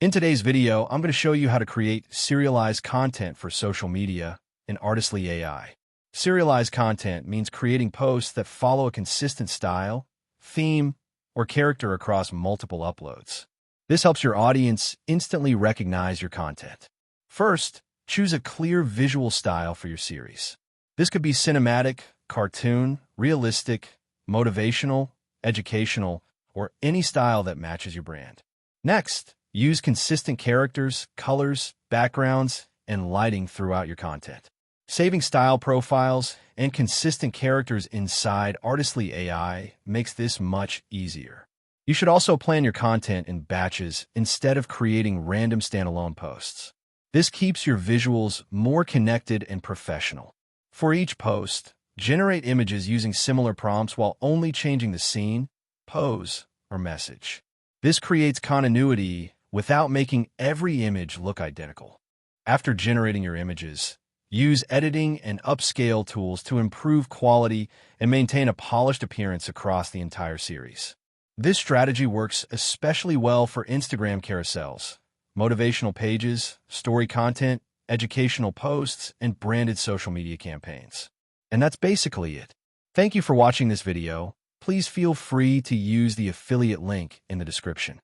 In today's video, I'm going to show you how to create serialized content for social media in Artistly AI. Serialized content means creating posts that follow a consistent style, theme, or character across multiple uploads. This helps your audience instantly recognize your content. First, choose a clear visual style for your series. This could be cinematic, cartoon, realistic, motivational, educational, or any style that matches your brand. Next, use consistent characters, colors, backgrounds, and lighting throughout your content. Saving style profiles and consistent characters inside Artistly AI makes this much easier. You should also plan your content in batches instead of creating random standalone posts. This keeps your visuals more connected and professional. For each post, generate images using similar prompts while only changing the scene, pose, or message. This creates continuity without making every image look identical. After generating your images, use editing and upscale tools to improve quality and maintain a polished appearance across the entire series. This strategy works especially well for Instagram carousels, motivational pages, story content, educational posts, and branded social media campaigns. And that's basically it. Thank you for watching this video. Please feel free to use the affiliate link in the description.